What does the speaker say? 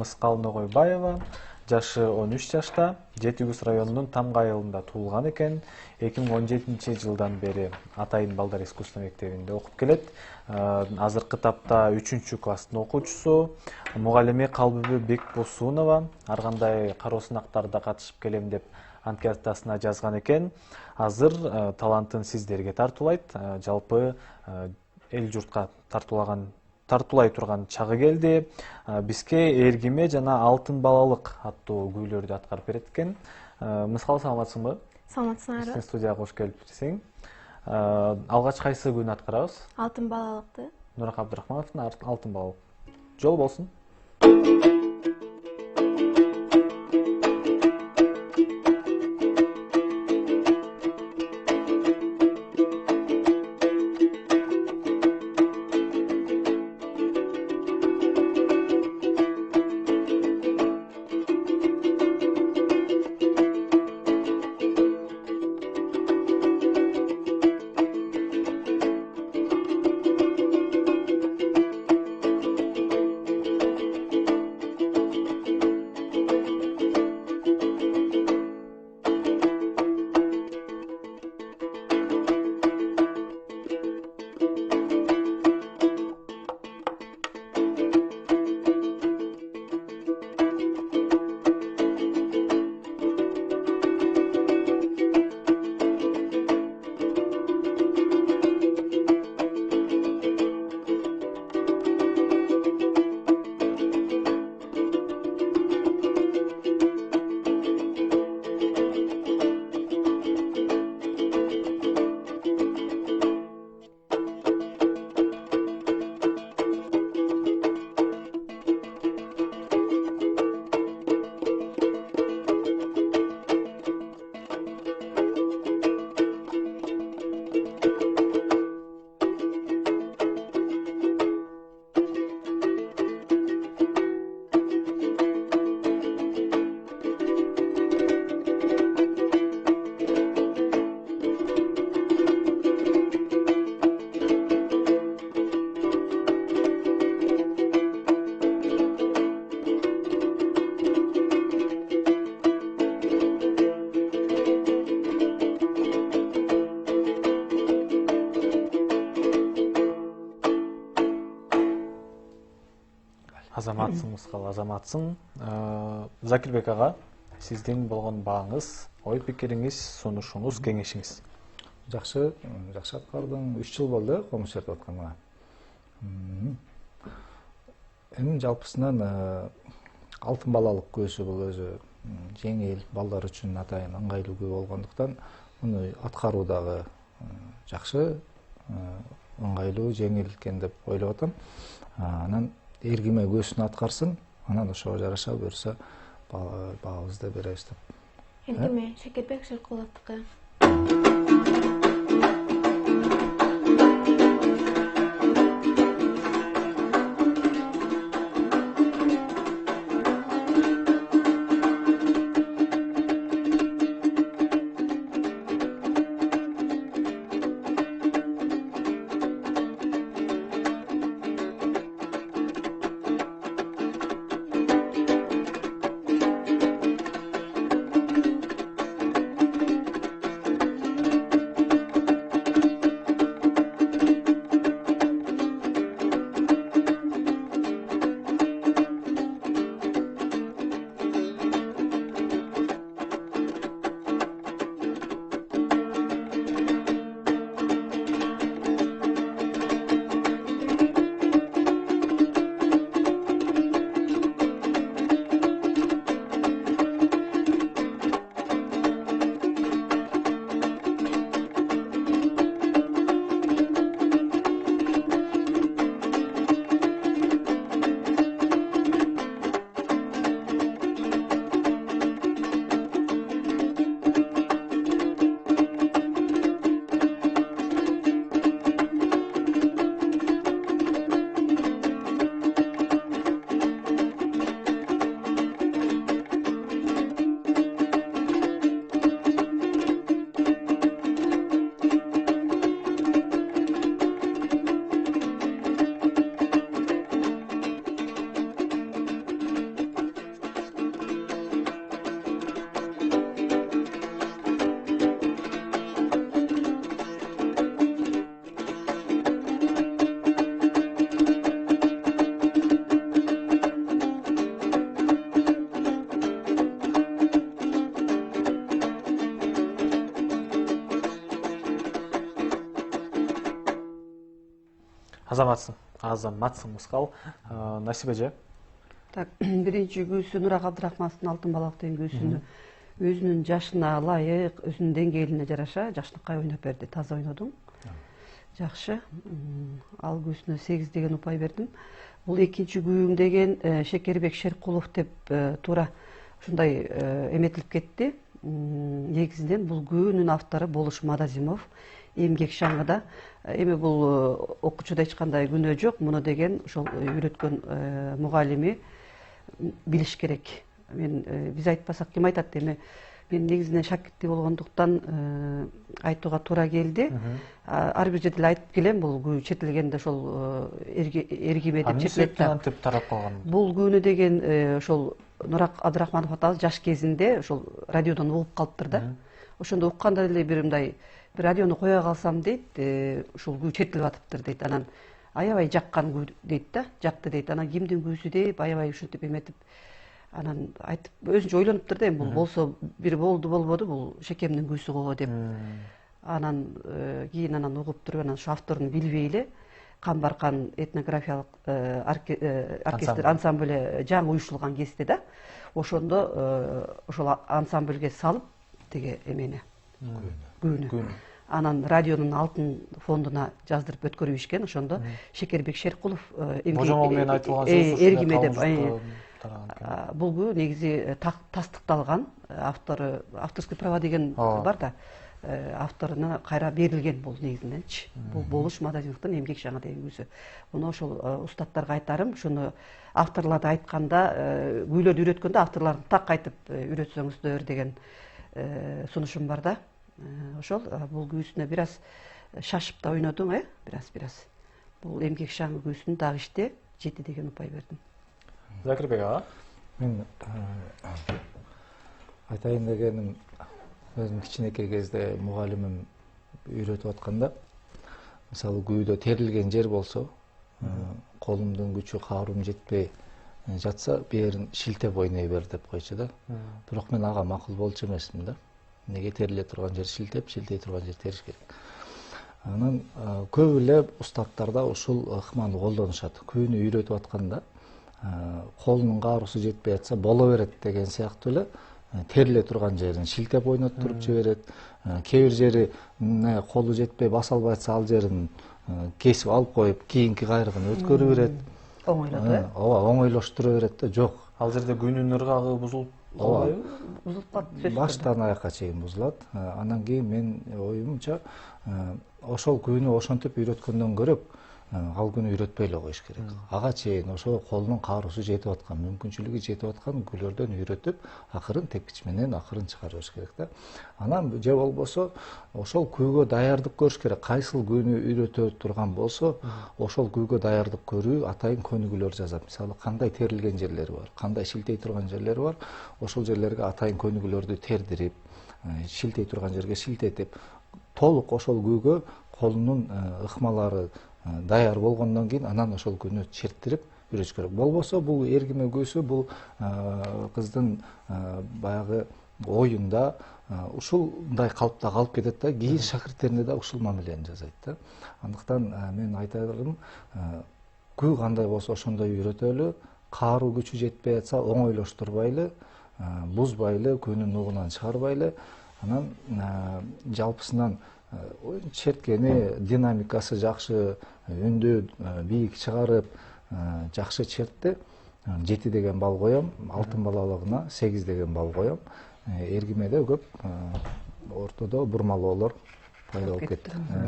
Мыскалына Койбаева, жашы 13 жашта, Жети Күз районунун Тамга айылында туулган экен. 2017 жылдан бери Атайын балдар искусство мектебинде окуп келет. Азыркы тапта 3-класстын окуучусу. Мугалими Калбүбү Бекбосунова ар кандай кароо сынактарда катышып келем деп анкетасына жазган экен. Азыр талантын сиздерге тартуулайт. Жалпы эл журтка тартуулай турган чагы келди. Бизге Эргиме жана Алтын балалык аттуу күүлөрдү аткарып берет экен. Мыскал, саламатсыңбы? Саламатсыңар. Биздин студияга кош келипсиң. Алгач кайсы күнү аткарабыз? Алтын балалыкты. Нурак Абдрахмановдун Алтын балалык. Жол болсун. Азаматсың, Мыскал, азаматсың. Закирбек ага, сиздин болгон бааңыз, ой пикириңиз, сунушуңуз, кеңешиңиз? Жакшы аткардым. 3 жыл болду комуш чертип атканга. Эми жалпысынан алтын балалык көсү бул өзү жеңил, балдар үчүн атайын ыңгайлуу көө болгондуктан муну аткаруу дагы жакшы, ыңгайлуу, жеңил экен деп ойлоп атам. Анан Эргиме көсүн аткарсын, анан ошого жараша буюрса баабызды беребиз деп. Эргиме Шакирбек Шеркуловдуку. Азаматсың Мыскал. Насип эже. Так, биринчи күүсү Нурак Абдрахмановдун Алтын балак деген күүсүнү өзүнүн жашына ылайык, өзүнүн деңгээлине жараша жакшылыкка ойноп берди. Таза ойнодуң. Жакшы. Ал күүсүнө 8 деген упай бердим. Бул экинчи күүң деген Шекербек Шеркулов деп туура ушундай эметилип кетти. Негизинен бул күүнүн автору Болуш Мадазимов. Эмгек шаңыда. Эми бул окуучуда эч кандай күнөө жок. Муну деген ошол үйрөткөн мугалими билиш керек. Биз айтпасак ким айтат эми? Мен негизинен шакирти болгондуктан айтууга туура келди. Ар бир жерде айтып келем, бул күү четилгенде ошол эргиме деп четилет. Антип тарап калган. Бул күүнү деген ошол Нурак Абдрахманов атабыз жаш кезинде ошол радиодон угуп калыптыр да. Ошондо укканда эле бир мындай бир радиону кое калсам дейт, ушул күү четилип атыптыр дейт. Анан аябай жаккан күү дейт да, жакты дейт. Анан кимдин күүсү деп аябай ушинтип эметип анан айтып өзүнчө ойлонуптур да, эми бул болсо бир болбоду, бул Шекемдин күүсү го деп. Анан кийин анан угуп туруп анан ошо авторун билбей эле Камбаркан этнографиялык оркестр ансамбль жаңы уюштурулган кезде да, ошондо ошол ансамбльге салып тиги эмени күүнү. Анан радионун алтын фондуна жаздырып өткөрүп ошондо Шекербек Шеркулов Божомол менен айтылган сөз эргиме деп. Бул күү негизи тастыкталган, авторский права деген бар да, авторуна кайра берилген бул негизиненчи. Бул Болуш Мадазимовдун Эмгек шаңы деген күүсү. Муну ошол устаттарга айтарым, ушуну авторларды айтканда, күүлөрдү үйрөткөндө авторлорун так айтып үйрөтсөңүздөр деген сунушум бар да. Ошол бул күүсүнө бир аз шашып да ойнодуң, бир-аз. Бул Эмгек шаңы күүсүнү дагы иште 7 деген упай бердим. Закирбек ага. Мен айтайын дегеним, өзүм кичинекей кезде мугалимим үйрөтүп атканда, мисалы күүдө терилген жер болсо, колумдун күчү, каарум жетпей жатса, бээрин шилтеп ойной бер деп койчу да. Бирок мен ага макул болчу эмесмин да. Неге териле турган жер шилтеп, шилтей турган жер териш керек. Анан көп эле устаттарда ушул ыкманы колдонушат. Күүнү үйрөтүп атканда, колунун каарусу жетпей жатса боло берет деген сыяктуу эле териле турган жерин шилтеп ойноттуруп жиберет. Кээ бир жери колу жетпей баса албай атса ал жерин кесип алып коюп, кийинки кайрыгын өткөрүп берет. Оңойлотуп, ооба, оңойлоштура берет да. Жок. Ал жерде күнүнүн ыргагы бузулуп калбайбы? Бузулуп калат. Баштан аякка чейин бузулат. Анан кийин мен оюмча ошол күүнү ошентип үйрөткөндөн көрөп, ал күнү үйрөтпөй эле коюш керек. Ага чейин ошо колунун каарусу жетип аткан, мүмкүнчүлүгү жетип аткан күлөрдөн үйрөтүп, акырын тепкич менен акырын чыгарыш керек да. Анан же болбосо ошол күүгө даярдык көрүш керек. Кайсыл күүнү үйрөтө турган болсо, ошол күүгө даярдык көрүү атайын көнүгүүлөр жазат. Мисалы, кандай терилген жерлери бар, кандай шилтей турган жерлери бар, ошол жерлерге атайын көнүгүүлөрдү тердирип, шилтей турган жерге шилтетип, толук ошол күүгө колунун ыкмалары даяр болгондон кийин анан ошол күүнү черттирип үйрөтүш керек. Болбосо бул эргиме күүсү бул кыздын баягы оюнда ушулдай калыпта калып кетет да, кийин шакирттерине да ушул мамилени жасайт да. Андыктан мен айтарым, күү кандай болсо ошондой үйрөтөлү, кааруу күчү жетпей атса оңойлоштурбайлы, бузбайлы, күнүн нугунан чыгарбайлы, анан жалпысынан черткени, динамикасы жакшы, үндү бийик чыгарып, жакшы чертти. 7 деген балл коем, алтын балалыгына 8 деген балл коем. Эргимеде көп ортодо бурмалоолор пайда болуп кетти.